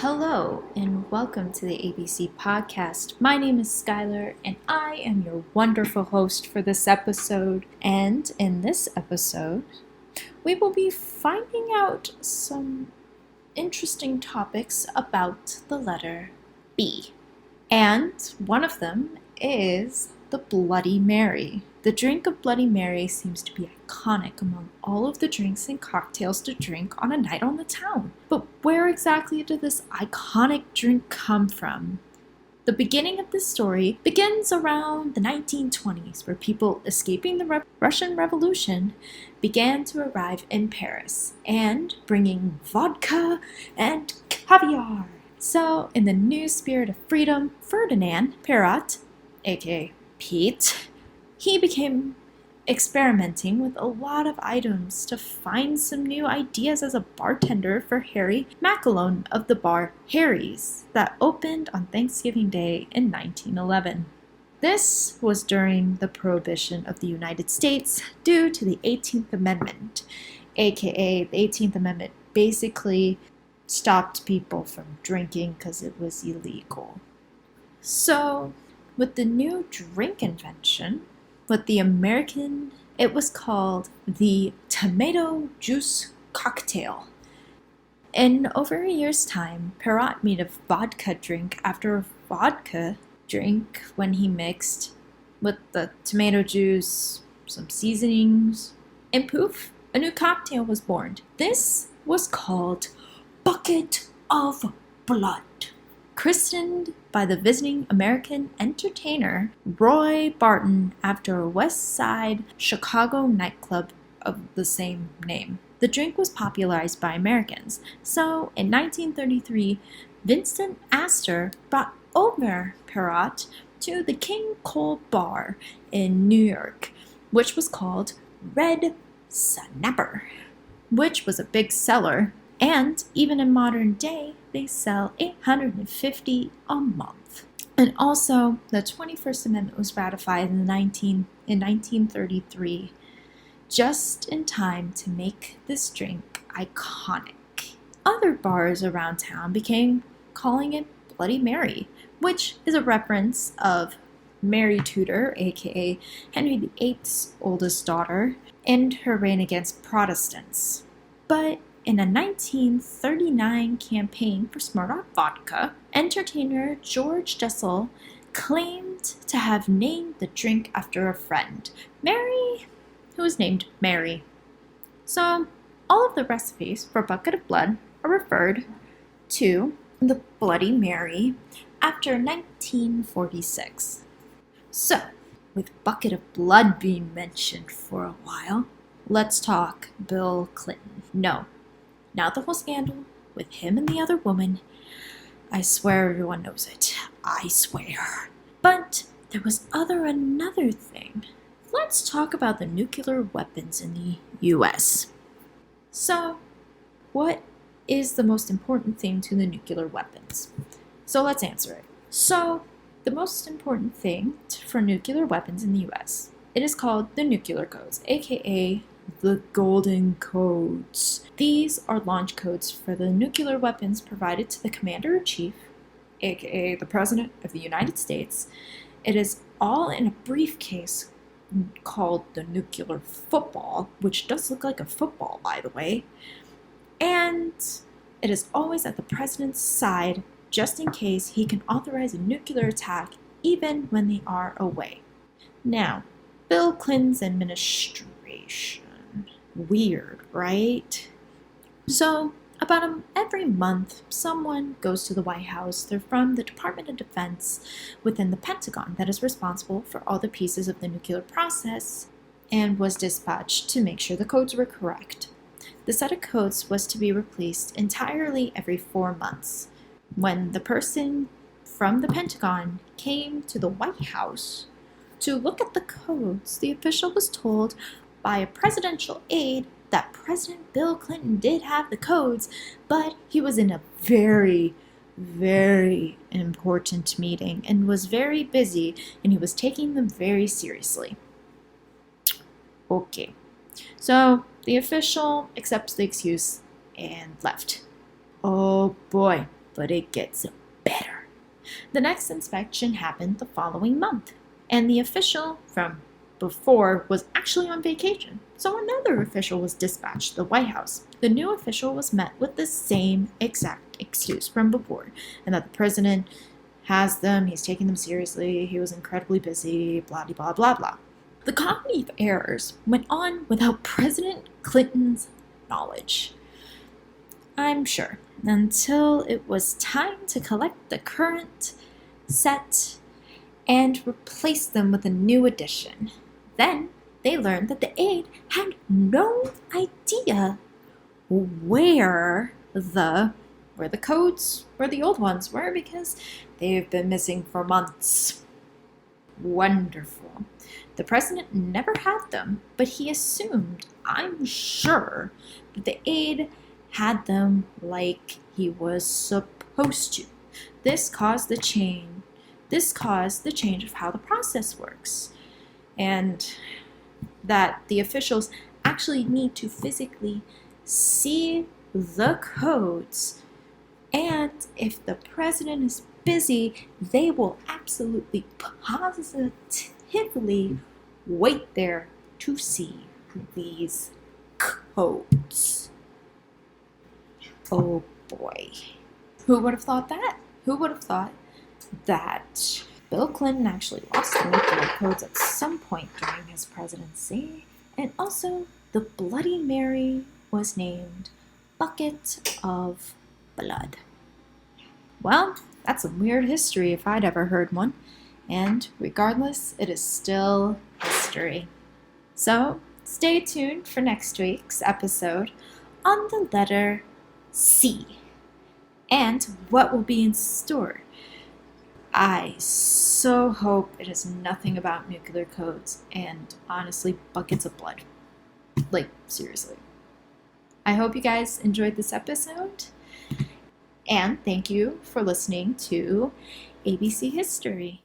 Hello, and welcome to the ABC podcast. My name is Skylar, and I am your wonderful host for this episode. And in this episode, we will be finding out some interesting topics about the letter B. And one of them is the Bloody Mary. The drink of Bloody Mary seems to be iconic among all of the drinks and cocktails to drink on a night on the town. But where exactly did this iconic drink come from? The beginning of this story begins around the 1920s, where people escaping the Russian Revolution began to arrive in Paris and bringing vodka and caviar. So, in the new spirit of freedom, Ferdinand Perrot, aka Pete, he began experimenting with a lot of items to find some new ideas as a bartender for Harry McAlone of the bar Harry's that opened on Thanksgiving Day in 1911. This was during the Prohibition of the United States due to the 18th Amendment, aka the 18th Amendment basically stopped people from drinking because it was illegal. So, with the new drink invention, it was called the tomato juice cocktail. In over a year's time, Perrot made a vodka drink after a vodka drink when he mixed with the tomato juice, some seasonings, and poof, a new cocktail was born. This was called Bucket of Blood. Christened by the visiting American entertainer Roy Barton after a West Side Chicago nightclub of the same name. The drink was popularized by Americans, so in 1933, Vincent Astor brought over Perrot to the King Cole Bar in New York, which was called Red Snapper, which was a big seller. And even in modern day, they sell 850 a month. And also, the 21st Amendment was ratified in 1933, just in time to make this drink iconic. Other bars around town began calling it Bloody Mary, which is a reference of Mary Tudor, aka Henry VIII's oldest daughter, and her reign against Protestants. But in a 1939 campaign for Smirnoff vodka, entertainer George Jessel claimed to have named the drink after a friend, Mary, who was named Mary. So, all of the recipes for Bucket of Blood are referred to the Bloody Mary after 1946. So, with Bucket of Blood being mentioned for a while, let's talk Bill Clinton. No. Now the whole scandal with him and the other woman, I swear everyone knows it. I swear. But there was another thing. Let's talk about the nuclear weapons in the US. So, what is the most important thing to the nuclear weapons? So let's answer it. So, the most important thing for nuclear weapons in the US, it is called the nuclear codes, aka the Golden Codes. These are launch codes for the nuclear weapons provided to the Commander-in-Chief, aka the President of the United States. It is all in a briefcase called the nuclear football, which does look like a football, by the way. And it is always at the President's side, just in case he can authorize a nuclear attack even when they are away. Now, Bill Clinton's administration. Weird, right? So, about every month, someone goes to the White House. They're from the Department of Defense within the Pentagon that is responsible for all the pieces of the nuclear process and was dispatched to make sure the codes were correct. The set of codes was to be replaced entirely every 4 months. When the person from the Pentagon came to the White House to look at the codes, the official was told by a presidential aide that President Bill Clinton did have the codes, but he was in a very, very important meeting and was very busy, and he was taking them very seriously. Okay, so the official accepts the excuse and left. Oh boy, But it gets better. The next inspection happened the following month, and the official from before was actually on vacation, so another official was dispatched to the White House. The new official was met with the same exact excuse from before, and that the president has them, he's taking them seriously, he was incredibly busy, blah, blah, blah, blah. The comedy of errors went on without President Clinton's knowledge, I'm sure, until it was time to collect the current set and replace them with a new edition. Then they learned that the aide had no idea where the codes, where the old ones were, because they've been missing for months. Wonderful. The president never had them, but he assumed, I'm sure, that the aide had them like he was supposed to. This caused the change of how the process works, and that the officials actually need to physically see the codes, and if the president is busy, they will absolutely positively wait there to see these codes. Oh boy. Who would have thought that? Who would have thought that Bill Clinton actually lost the nuclear codes at some point during his presidency, and also the Bloody Mary was named Bucket of Blood. Well, that's a weird history if I'd ever heard one, and regardless, it is still history. So, stay tuned for next week's episode on the letter C, and what will be in store. I so hope it is nothing about nuclear codes and honestly buckets of blood. Like, seriously. I hope you guys enjoyed this episode, and thank you for listening to ABC History.